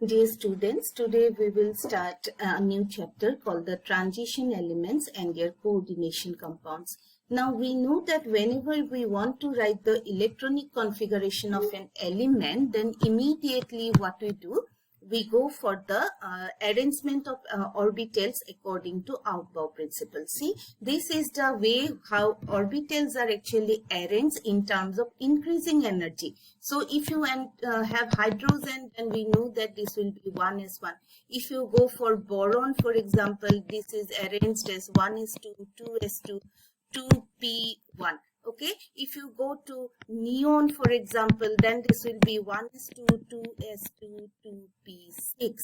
Dear students, today we will start a new chapter called the transition elements and their coordination compounds. Now we know that whenever we want to write the electronic configuration of an element, then immediately what we do, we go for the arrangement of orbitals according to Aufbau principle. See, this is the way how orbitals are actually arranged in terms of increasing energy. So if you have hydrogen, then we know that this will be 1s1. If you go for boron, for example, this is arranged as 1s2, 2s2, 2p1. Okay, if you go to neon, for example, then this will be 1s2, 2s2, 2p6.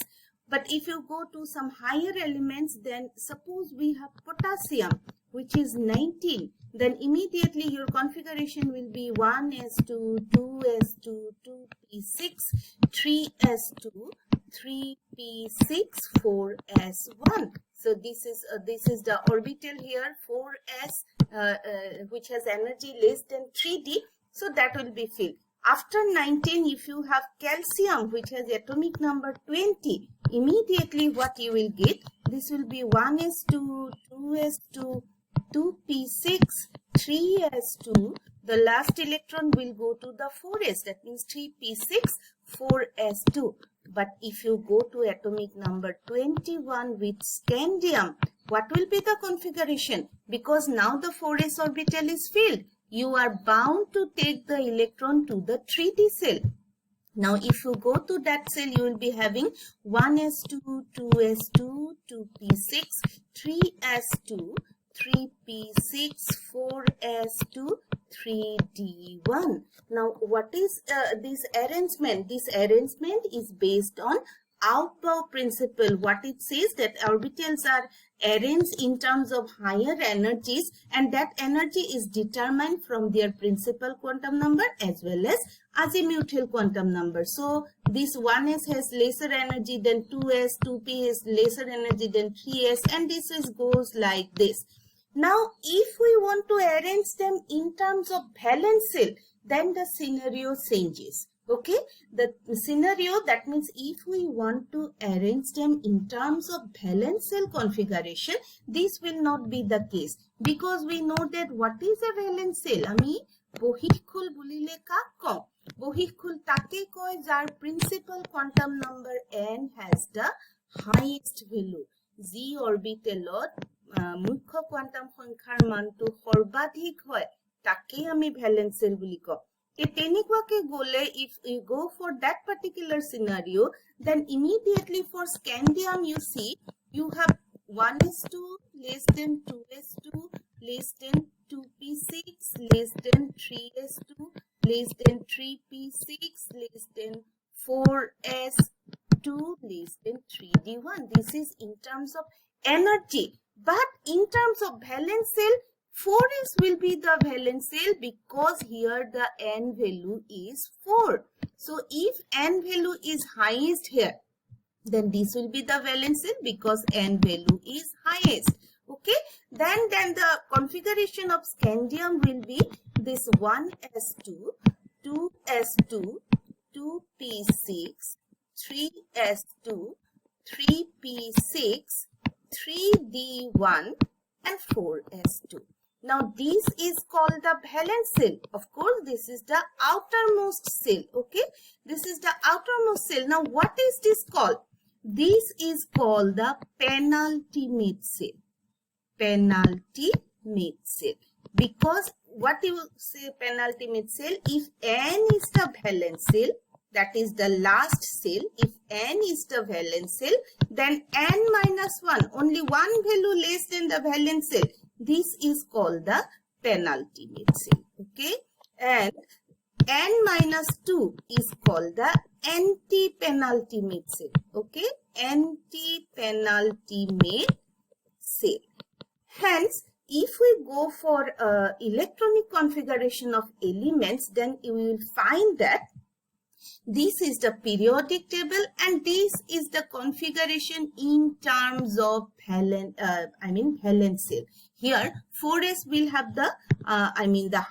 But if you go to some higher elements, then suppose we have potassium, which is 19, then immediately your configuration will be 1s2, 2s2, 2p6, 3s2, 3p6, 4s1. So this is the orbital here, 4s, which has energy less than 3d. So that will be filled. After 19, if you have calcium, which has atomic number 20, immediately what you will get, this will be 1s2, 2s2, 2p6, 3s2. The last electron will go to the 4s, that means 3p6, 4s2. But if you go to atomic number 21 with scandium, what will be the configuration? Because now the 4s orbital is filled, you are bound to take the electron to the 3d cell. Now, if you go to that cell, you will be having 1s2, 2s2, 2p6, 3s2, 3p6, 4s2, 3d1. Now, what is this arrangement? This arrangement is based on Aufbau principle. What it says that orbitals are arranged in terms of higher energies, and that energy is determined from their principal quantum number as well as azimuthal quantum number. So this 1s has lesser energy than 2s, 2p has lesser energy than 3s, and this goes like this. Now, if we want to arrange them in terms of valence shell, then the scenario changes. Okay, the scenario, that means if we want to arrange them in terms of valence shell configuration, this will not be the case, because we know that what is a valence shell? Ami bohikul bulile kak ko? Bohikul take koi jar principal quantum number n has the highest value. Z orbitalot মুখ্য quantum সংখ্যাৰ মানটো সৰ্বাধিক হয়, তাকে আমি valence sell বুলি কওঁ। তেনেকুৱাকে গলে, if you go for that particular scenario, then immediately for scandium you see you have 1s2 less than 2s2 less than 2p6 less than 3s2 less than 3p6 less than 4s2 less than 3d1. This is in terms of energy. But in terms of valence shell, 4s will be the valence shell, because here the n value is 4. So if n value is highest here, then this will be the valence shell because n value is highest. Okay, then the configuration of scandium will be this 1s2, 2s2, 2p6, 3s2, 3p6, 3d1 and 4s2. Now this is called the valence shell. Of course, this is the outermost shell. Okay, this is the outermost shell. Now what is this called? This is called the penultimate shell. Penultimate shell. Because what you say penultimate shell? If n is the valence shell, that is the last cell, if n is the valence cell, then n minus 1, only one value less than the valence cell, this is called the penultimate cell. Okay, and n minus 2 is called the anti-penultimate cell. Okay, anti-penultimate cell. Hence, if we go for electronic configuration of elements, then you will find that this is the periodic table, and this is the configuration in terms of valence shell. Here 4s will have the the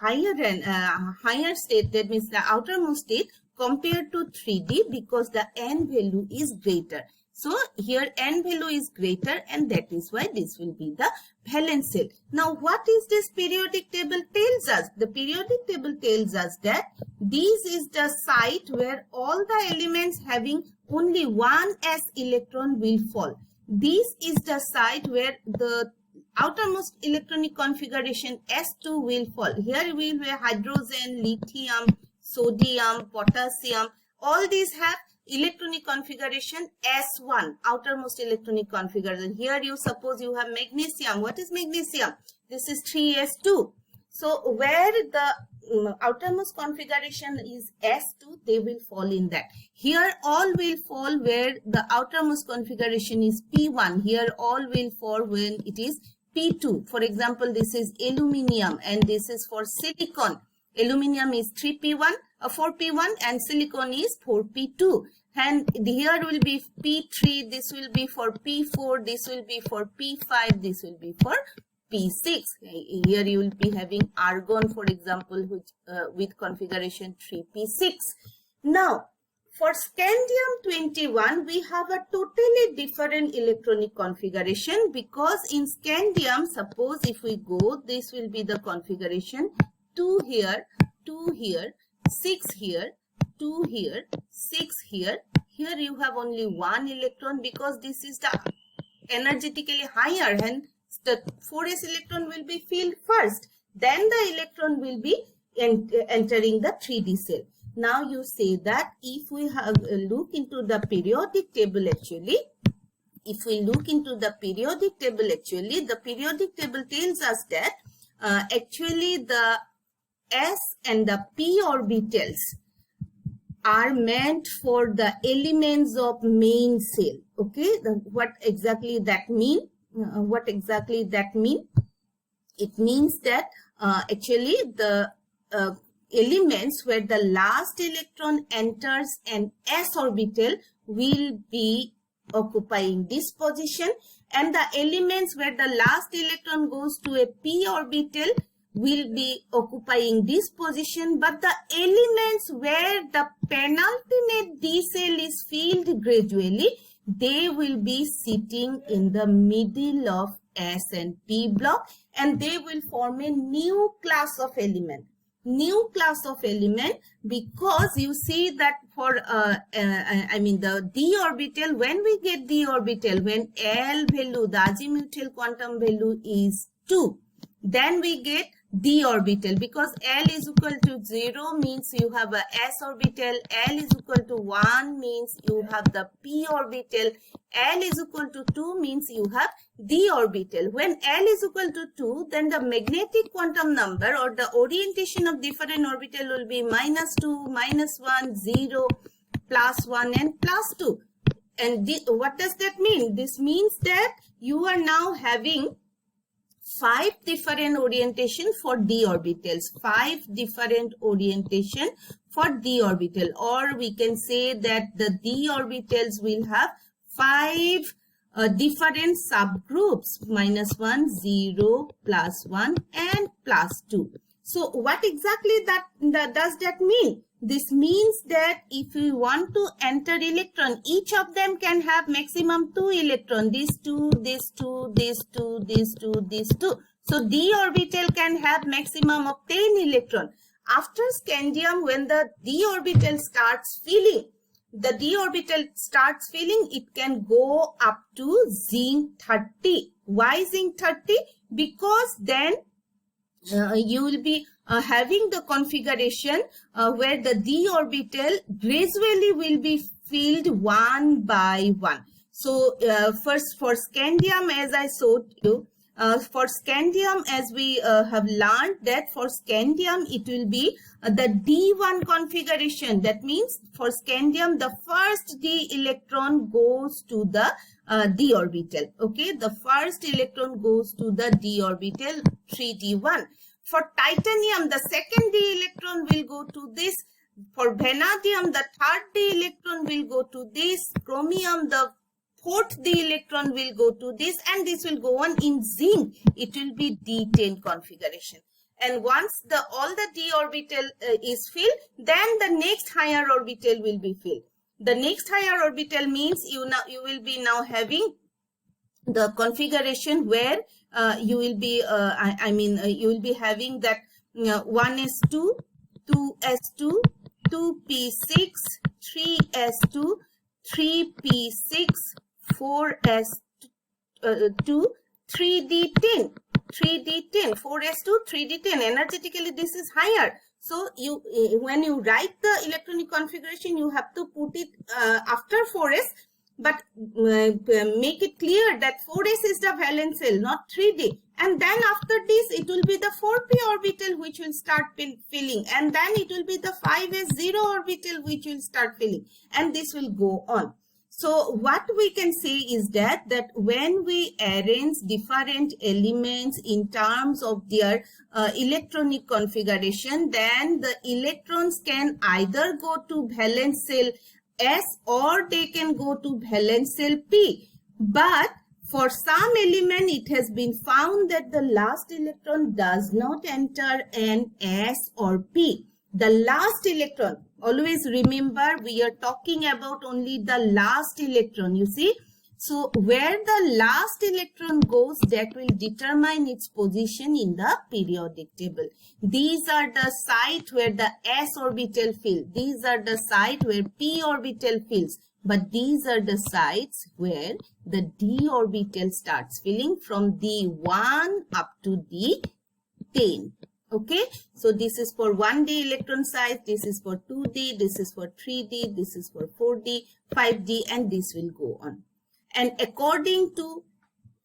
higher state, that means the outermost state. compared to 3D because the n value is greater. So here n value is greater, and that is why this will be the valence shell. Now what is this periodic table tells us? The periodic table tells us that this is the site where all the elements having only one s electron will fall. This is the site where the outermost electronic configuration S2 will fall. Here we will have hydrogen, lithium, sodium, potassium. All these have electronic configuration S1, outermost electronic configuration. Here you suppose you have magnesium. What is magnesium? This is 3s2. So where the outermost configuration is S2, they will fall in that. Here all will fall where the outermost configuration is P1. Here all will fall when it is P2. For example, this is aluminium and this is for silicon. Aluminium is 3p1, 4p1 and silicon is 4p2. And here will be P3, this will be for P4, this will be for P5, this will be for P6. Here you will be having argon, for example, which, with configuration 3p6. Now, for scandium-21, we have a totally different electronic configuration, because in scandium, suppose if we go, this will be the configuration 2 here, 2 here, 6 here, 2 here, 6 here. Here you have only one electron because this is the energetically higher, and the 4s electron will be filled first. Then the electron will be entering the 3D cell. Now you say that if we have a look into the periodic table actually, the periodic table tells us that actually the s and the p orbitals are meant for the elements of main cell. Okay, what exactly that mean? It means that actually the elements where the last electron enters an s orbital will be occupying this position, and the elements where the last electron goes to a p orbital will be occupying this position, but the elements where the penultimate d cell is filled gradually, they will be sitting in the middle of S and P block, and they will form a new class of element. Because you see that for the d orbital, when we get d orbital, when L value, the azimuthal quantum value is 2, then we get d orbital, because L is equal to 0 means you have a s orbital, L is equal to 1 means you have the p orbital, L is equal to 2 means you have d orbital. When L is equal to 2, then the magnetic quantum number or the orientation of different orbital will be -2, -1, 0, +1 and +2. And what does that mean? This means that you are now having 5 different orientation for d orbitals, 5 different orientation for d orbital, or we can say that the d orbitals will have 5 different subgroups, -1, 0, +1 and +2. So what exactly does that mean? This means that if we want to enter electron, each of them can have maximum 2 electron. These 2, this 2, this 2, this 2, this 2. So d orbital can have maximum of 10 electron. After scandium, when the d orbital starts filling, it can go up to zinc 30. Why zinc 30? Because then you will be having the configuration where the d orbital gradually will be filled one by one. So first for scandium, as I showed you, for scandium, as we have learned that for scandium it will be the d1 configuration. That means for scandium the first d electron goes to the d orbital. Okay, the first electron goes to the d orbital 3d1. For titanium, the second d electron will go to this. For vanadium, the third d electron will go to this. Chromium, the fourth d electron will go to this, and this will go on. In zinc, it will be d10 configuration. And once all the d orbital is filled, then the next higher orbital will be filled. The next higher orbital means you will be now having the configuration where you will be you will be having that 1s2, 2s2, 2p6, 3s2, 3p6, 4s2, 3d10, 4s2, 3d10. Energetically this is higher. So you when you write the electronic configuration, you have to put it after 4s, but make it clear that 4s is the valence cell, not 3d. And then after this, it will be the 4p orbital which will start filling, and then it will be the 5s0 orbital which will start filling, and this will go on. So what we can say is that when we arrange different elements in terms of their electronic configuration, then the electrons can either go to valence cell S or they can go to valence cell P. But for some element, it has been found that the last electron does not enter an S or P. The last electron, always remember, we are talking about only the last electron, you see. So where the last electron goes, that will determine its position in the periodic table. These are the sites where the s orbital fills. These are the sites where p orbital fills. But these are the sites where the d orbital starts filling from d1 up to d10. Okay, so this is for 1d electron size, this is for 2d, this is for 3d, this is for 4d, 5d, and this will go on. And according to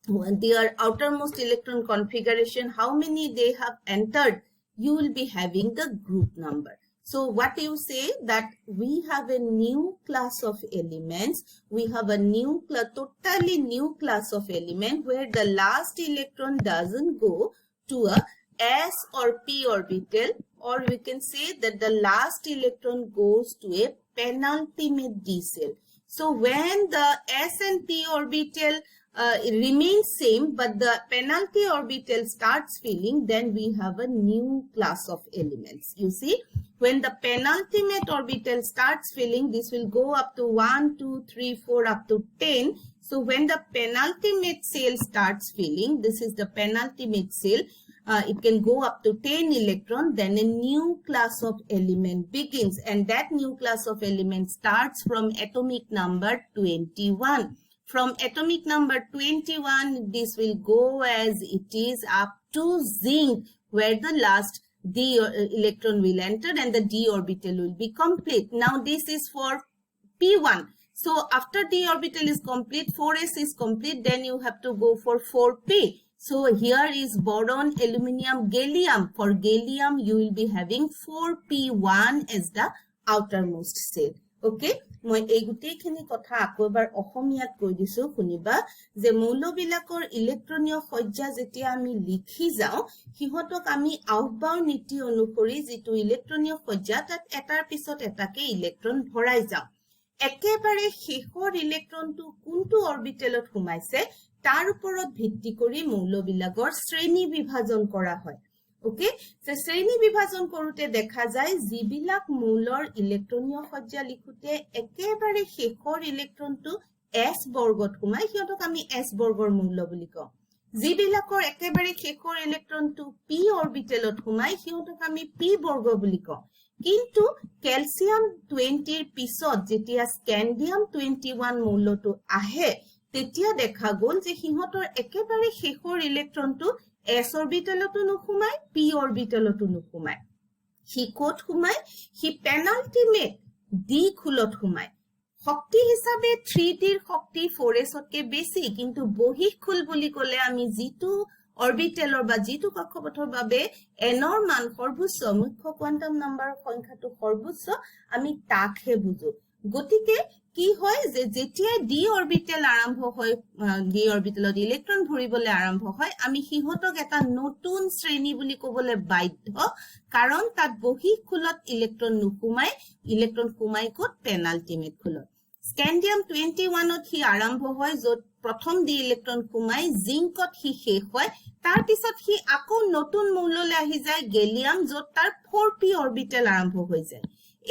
their outermost electron configuration, how many they have entered, you will be having the group number. So what you say that we have a new class of elements, we have a new totally new class of element where the last electron doesn't go to a S or P orbital, or we can say that the last electron goes to a penultimate d cell. So when the S and P orbital remains same, but the penultimate orbital starts filling, then we have a new class of elements. You see, when the penultimate orbital starts filling, this will go up to 1, 2, 3, 4, up to 10. So when the penultimate cell starts filling, this is the penultimate cell, it can go up to 10 electron, then a new class of element begins, and that new class of element starts from atomic number 21. From atomic number 21, this will go as it is up to zinc, where the last d electron will enter and the d orbital will be complete. Now this is for p1. So after d orbital is complete, 4s is complete, then you have to go for 4p. So here is boron, aluminium, gallium. For gallium, you will be having 4p1 as the outermost cell. Okay, মই এই গুটেইখিনি কথা আকৌ এবাৰ অসমীয়াত কৈ দিছো শুনিবা যে মৌলবিলাকৰ ইলেক্ট্ৰনীয় সজ্জা যেতিয়া আমি লিখি যাওঁ হিহতক আমি আহ্বান নীতি অনুসৰি যেটো ইলেক্ট্ৰনীয় সজ্জা তাত এটাৰ পিছত এটাকে ইলেক্ট্ৰন ভৰাই যাওঁ একেবাৰে শেষৰ ইলেক্ট্ৰনটো কোনটো অৰবিটেলত সোমাইছে তাৰ ওপৰত ভিত্তি কৰি মৌলবিলাকৰ শ্ৰেণী বিভাজন কৰা হয় ওকে সে শ্ৰেণী বিভাজন কৰোতে দেখা যায় যিবিলাক মৌলৰ ইলেক্ট্ৰনীয় সজ্জা লিখোতে একেবাৰে শেষৰ ইলেক্ট্ৰনটো s বৰ্গত সোমাই হিয়তক আমি s বৰ্গৰ মৌল বুলি কওঁ যিবিলাকৰ একেবাৰে শেষৰ ইলেক্ট্ৰনটো p অৰবিটেলত সোমাই হিয়তক আমি p বৰ্গ বুলি কওঁ কিন্তু ক্যালসিয়াম 20 ৰ পিছত যেতিয়া স্ক্যান্ডিয়াম 21 মৌলটো আহে তেতিয়া দেখা গল যে হিহতৰ একেবাৰে শেষৰ ইলেক্ট্ৰনটো s অৰবিটেলতো নুখুমাই p অৰবিটেলতো নুখুমাই হি কোট খুমাই হি পেনাল্টিমেট d খুলত খুমাই শক্তি হিসাবে 3d ৰ শক্তি 4s তকে বেছি কিন্তু বহিক খুল বুলি কলে আমি জিতু অৰবিটেলৰ বা জিতু কক্ষপথৰ বাবে n ৰ মান সৰ্বোচ্চ মুখ্য কোয়ান্টাম নাম্বাৰৰ সংখ্যাটো সৰ্বোচ্চ আমি তাকহে বুজো গতিকে কি হয় যে যেতিয়া d অৰবিটেল আৰম্ভ হয় d অৰবিটেলত ইলেক্ট্ৰন ভৰিবলৈ আৰম্ভ হয় আমি হিহতক এটা নতুন শ্ৰেণী বুলি ক'বলৈ বাধ্য কাৰণ তাত বহিক খুলত ইলেক্ট্ৰন নুকুমাই ইলেক্ট্ৰন কুমাই কোত পেনাল্টিমেট খুলত স্কেন্ডিয়াম 21ত হি আৰম্ভ হয়, য'ত প্ৰথম ডি ইলেক্ট্ৰন সোমাই জিংকত হি শেষ হয়। তাৰ পিছত হি আকৌ নতুন মৌললৈ আহি যায় গেলিয়াম, য'ত তাৰ 4p অৰবিটেল আৰম্ভ হৈ যায়।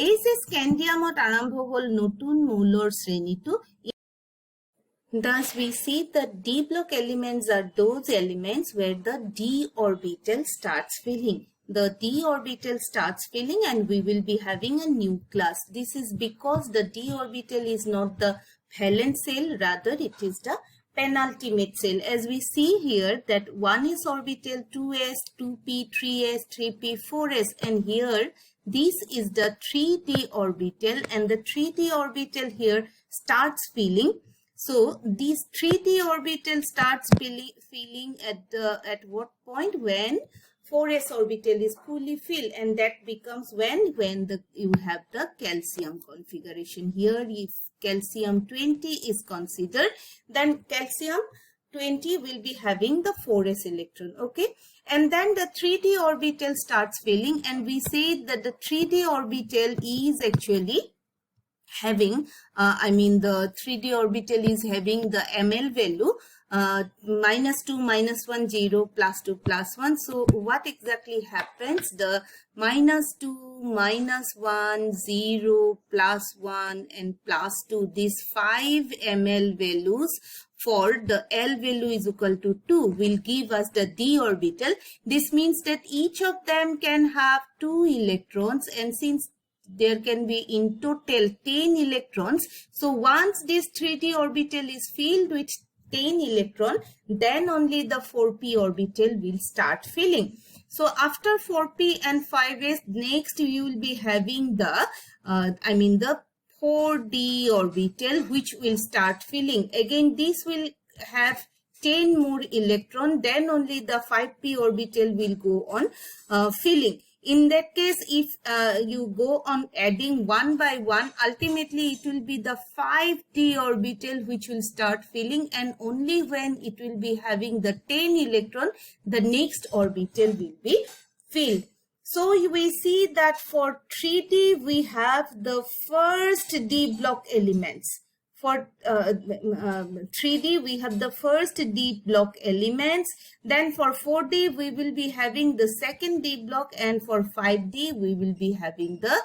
এই যে স্কেন্ডিয়ামত আৰম্ভ হল নতুন মৌলৰ শ্ৰেণীটো। Thus, we see that d block elements are those elements where the d orbital starts filling. The d orbital starts filling and we will be having a new class. This is because the d orbital is not the valence shell, rather it is the penultimate shell. As we see here that 1s orbital, 2s, 2p, 3s, 3p, 4s, and here this is the 3d orbital, and the 3d orbital here starts filling. So this 3d orbital starts filling at what point? When 4s orbital is fully filled, and that becomes when you have the calcium configuration. Here if calcium 20 is considered, then calcium 20 will be having the 4s electron, okay? And then the 3d orbital starts filling, and we say that the 3d orbital is actually having, the 3d orbital is having the ml value -2, -1, 0, +2, +1. So what exactly happens? The -2, -1, 0, +1, and +2, these 5 ml values for the L value is equal to 2 will give us the d orbital. This means that each of them can have 2 electrons, and since there can be in total 10 electrons. So once this 3d orbital is filled with 10 electron, then only the 4p orbital will start filling. So after 4p and 5s, next you will be having the the 4d orbital, which will start filling. Again, this will have 10 more electron, then only the 5p orbital will go on filling. In that case, if you go on adding one by one, ultimately it will be the 5d orbital which will start filling, and only when it will be having the 10 electron, the next orbital will be filled. So we see that for 3d we have the first d block elements. For 3d we have the first d block elements, then for 4d we will be having the second d block, and for 5d we will be having the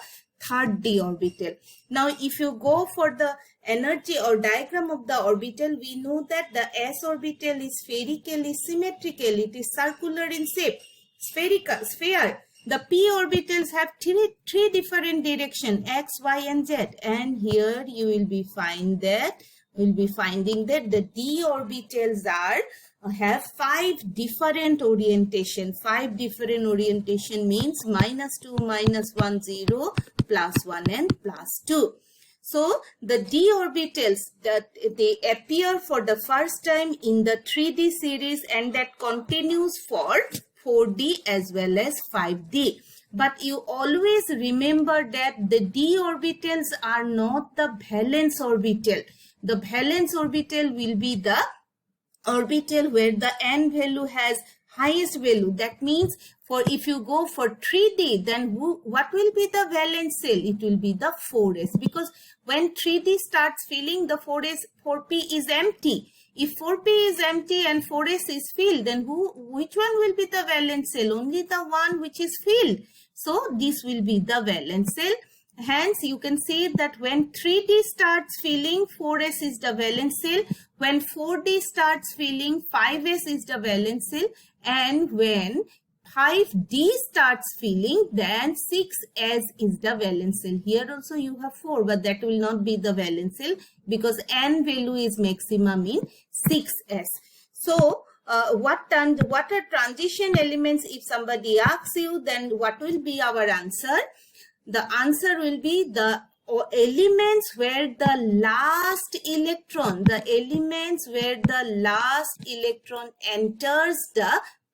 third d orbital. Now if you go for the energy or diagram of the orbital, we know that the s orbital is spherically symmetrical, it is circular in shape, sphere. The p orbitals have three different direction, x, y, and z, and here you will be finding that the d orbitals have 5 different orientation. 5 different orientation means -2, -1, 0, +1, and +2. So the d orbitals that they appear for the first time in the 3d series, and that continues for 4d as well as 5d. But you always remember that the d orbitals are not the valence orbital. The valence orbital will be the orbital where the n value has highest value. That means for if you go for 3d, then what will be the valence shell? It will be the 4s, because when 3d starts filling, the 4p is empty. If 4p is empty and 4s is filled, then which one will be the valence shell? Only the one which is filled. So this will be the valence shell. Hence, you can say that when 3d starts filling, 4s is the valence shell. When 4d starts filling, 5s is the valence shell. And when 5d starts filling, then 6s is the valence shell. Here also you have 4, but that will not be the valence shell because n value is maximum in 6s. So what are transition elements? If somebody asks you, then what will be our answer? The answer will be the elements where the last electron enters the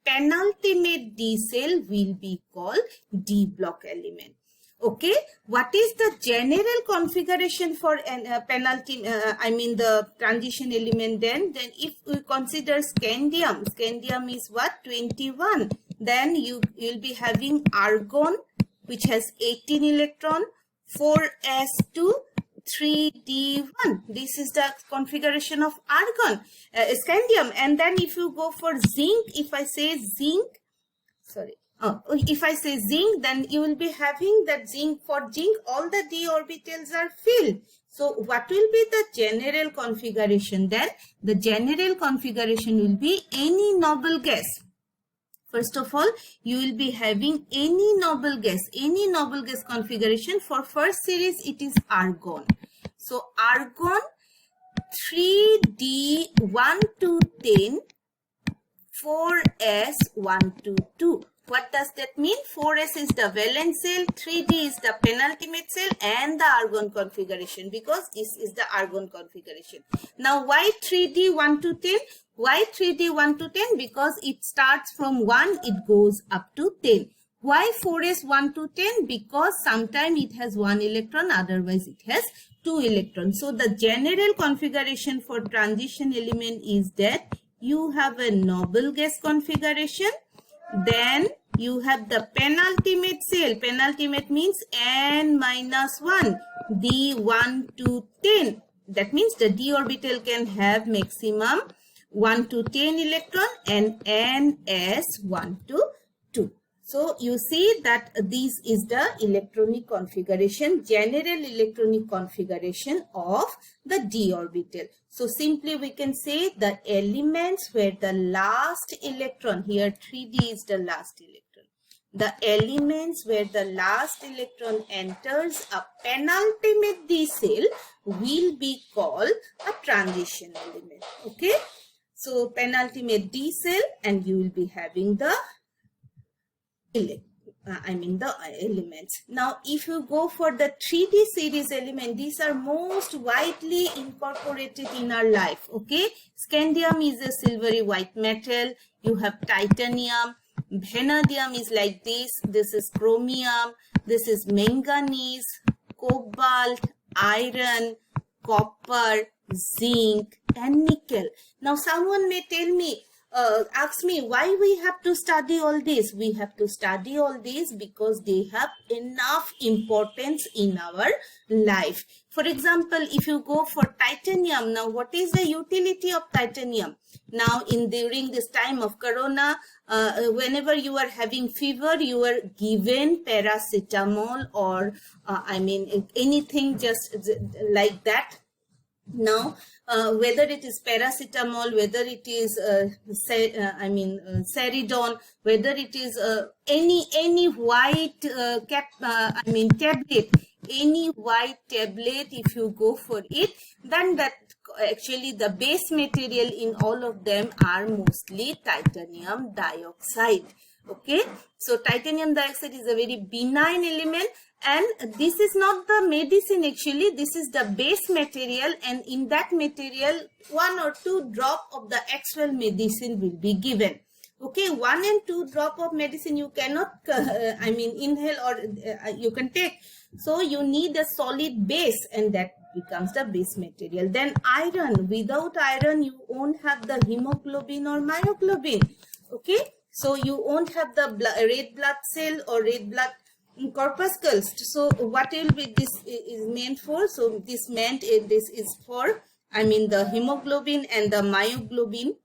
penultimate d cell will be called d block element. Okay, what is the general configuration for the transition element? Then if we consider scandium is what, 21, then you will be having argon, which has 18 electron, 4s2, 3d1. This is the configuration of argon, scandium. And then if you go for zinc, if I say zinc, if I say zinc, then you will be having that zinc. For zinc, all the d orbitals are filled. So what will be the general configuration then? The general configuration will be any noble gas. First of all, you will be having any noble gas configuration. For first series, it is argon. So argon 3d1 to 10, 4s 1 to 2. What does that mean? 4s is the valence shell, 3d is the penultimate shell, and the argon configuration, because this is the argon configuration. Now, why 3d 1 to 10? Why 3d 1 to 10? Because it starts from 1, it goes up to 10. Why 4s 1 to 10? Because sometimes it has 1 electron, otherwise it has 2 electrons. So the general configuration for transition element is that you have a noble gas configuration, then you have the penultimate shell. Penultimate means n minus 1, d 1 to 10. That means the d orbital can have maximum 1 to 10 electron and ns 1 to 2. So you see that this is the electronic configuration, general electronic configuration of the d orbital. So simply we can say the elements where the last electron, here 3d is the last electron. The elements where the last electron enters a penultimate d shell will be called a transition element. Okay. So penultimate d shell, and you will be having the elements. Now, if you go for the 3D series element, these are most widely incorporated in our life. Okay, scandium is a silvery white metal. You have titanium. Vanadium is like this. This is chromium. This is manganese, cobalt, iron, copper, zinc, and nickel. Now, someone may tell me, ask me, why we have to study all this? We have to study all this because they have enough importance in our life. For example, if you go for titanium, now what is the utility of titanium? Now, during this time of corona, whenever you are having fever, you are given paracetamol or anything just like that. Now, whether it is paracetamol, whether it is Ceridon, whether it is any white tablet, any white tablet, if you go for it, then that actually the base material in all of them are mostly titanium dioxide. Okay, so titanium dioxide is a very benign element, and this is not the medicine actually, this is the base material, and in that material 1 or 2 drop of the actual medicine will be given. Okay, 1 and 2 drop of medicine you cannot inhale or you can take. So you need a solid base, and that becomes the base material. Then iron, without iron you won't have the hemoglobin or myoglobin. Okay, so you won't have the red blood cell or red blood corpuscles. So what will be this is meant for? So this is for the hemoglobin and the myoglobin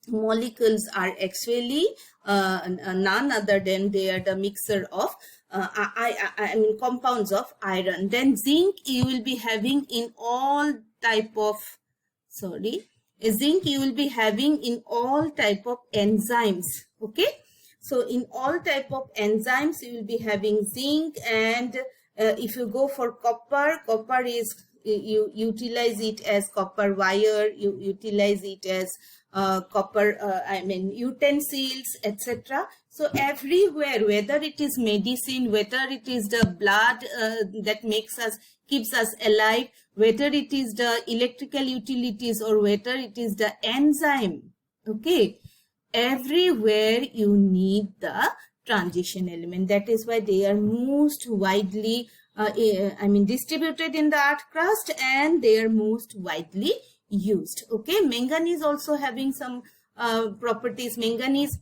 molecules are actually none other than they are the mixture of compounds of iron. Then zinc you will be having in all type of zinc you will be having in all type of enzymes. Okay, so in all type of enzymes you will be having zinc. And if you go for copper, copper is you utilize it as copper wire, you utilize it as copper utensils, etc. So everywhere, whether it is medicine, whether it is the blood that keeps us alive, whether it is the electrical utilities, or whether it is the enzyme, okay, everywhere you need the transition element. That is why they are most widely distributed in the earth crust, and they are most widely used. Okay, manganese also having some properties. Manganese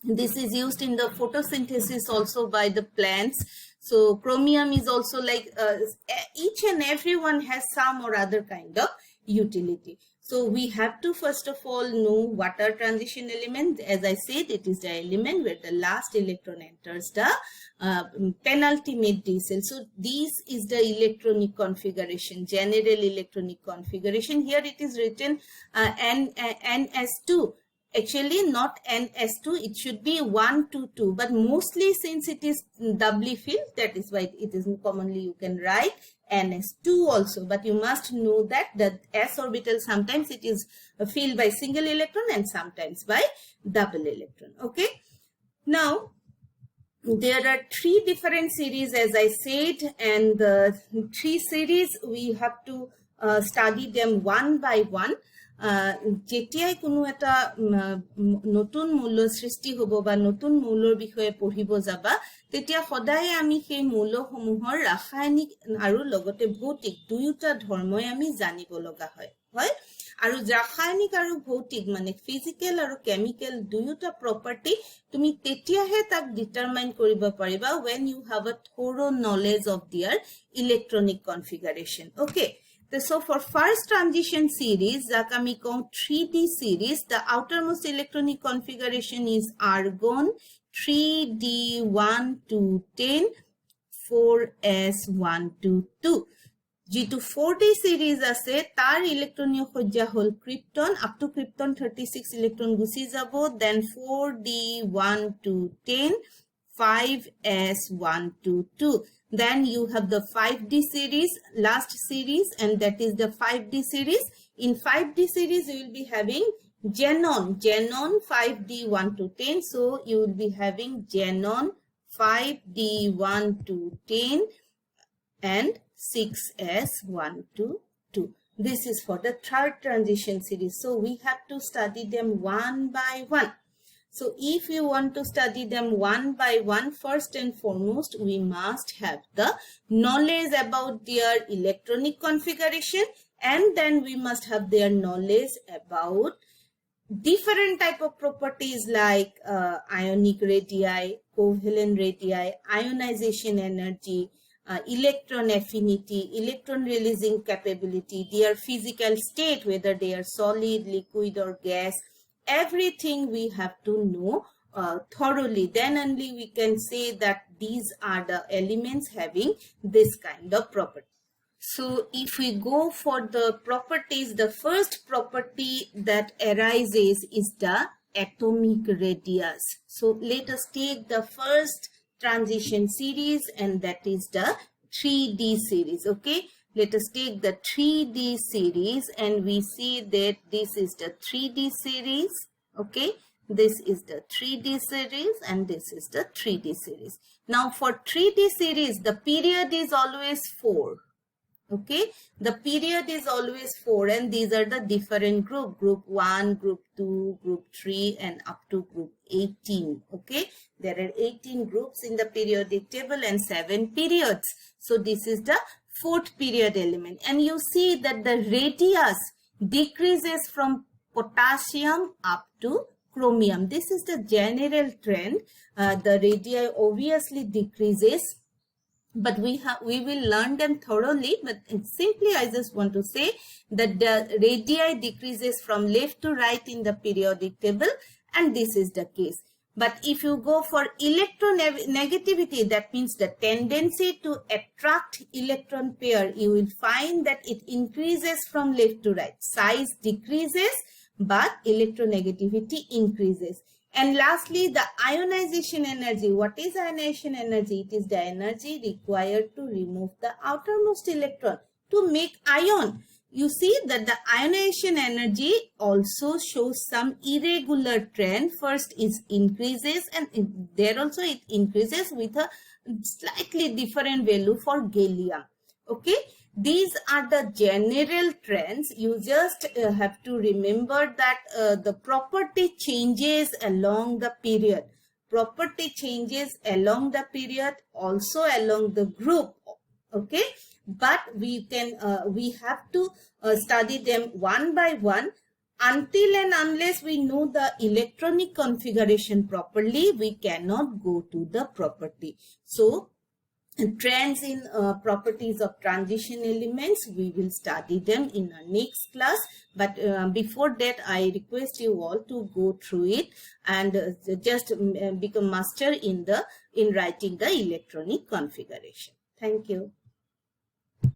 this is used in the photosynthesis also by the plants. So chromium is also like each and every one has some or other kind of utility. So we have to first of all know what are transition elements. As I said, it is the element where the last electron enters the penultimate D cell. So this is the electronic configuration, general electronic configuration. Here it is written NS2. Actually not NS2, it should be 1 to 2, but mostly since it is doubly filled, that is why it is commonly you can write NS2 also. But you must know that the s orbital sometimes it is filled by single electron and sometimes by double electron. Okay, now there are 3 different series, as I said, and the 3 series we have to study them one by one. যেতিয়াই কোনো এটা নতুন মূল্য সৃষ্টি হ'ব বা নতুন মূল্যৰ বিষয়ে পঢ়িব যাবা তেতিয়া সদায় আমি সেই মূল্যসমূহৰ ৰাসায়নিক আৰু লগতে ভৌতিক দুয়োটা ধৰ্মই আমি জানিব লগা হয় আৰু ৰাসায়নিক আৰু ভৌতিক মানে ফিজিক্যাল আৰু কেমিক্যাল দুয়োটা প্ৰপাৰ্টি তুমি তেতিয়াহে তাক ডিটাৰমাইন কৰিব পাৰিবা when you have a thorough knowledge of their electronic configuration. Okay, so for first transition series, আমি কওঁ 3D series, the outermost electronic configuration is argon 3D1 to 10 4s1 to 2. যিটো 4D series আছে তাৰ ইলেক্ট্ৰনীয় সজ্জা হল krypton, up to krypton 36 electron Gucci যাব, then 4D1 to 10 5s1 to 2. Then you have the 5D series, last series, and that is the 5D series. In 5D series, you will be having xenon 5D1 to 10. So you will be having xenon 5D1 to 10 and 6s1 to 2. This is for the third transition series. So we have to study them one by one. So if you want to study them one by one, first and foremost, we must have the knowledge about their electronic configuration, and then we must have their knowledge about different type of properties like ionic radii, covalent radii, ionization energy, electron affinity, electron releasing capability, their physical state, whether they are solid, liquid or gas. Everything we have to know thoroughly. Then only we can say that these are the elements having this kind of property. So if we go for the properties, the first property that arises is the atomic radius. So let us take the first transition series, and that is the 3D series. Okay, let us take the 3D series, and we see that this is the 3D series. Okay, this is the 3D series, and this is the 3D series. Now for 3D series, the period is always 4. Okay, the period is always 4, and these are the different group 1, group 2, group 3, and up to group 18. Okay, there are 18 groups in the periodic table and 7 periods. So this is the 4th period element, and you see that the radius decreases from potassium up to chromium. This is the general trend. The radii obviously decreases, but we will learn them thoroughly. But simply I just want to say that the radii decreases from left to right in the periodic table, and this is the case. But if you go for electronegativity, that means the tendency to attract electron pair, you will find that it increases from left to right. Size decreases, but electronegativity increases. And lastly, the ionization energy. What is ionization energy? It is the energy required to remove the outermost electron to make ion. You see that the ionization energy also shows some irregular trend. First it increases, and there also it increases with a slightly different value for gallium. Okay, these are the general trends. You just have to remember that the property changes along the period. Property changes along the period, also along the group. Okay, but we have to study them one by one. Until and unless we know the electronic configuration properly, we cannot go to the property. So trends in properties of transition elements. We will study them in our next class, but before that I request you all to go through it and just become master in writing the electronic configuration. Thank you.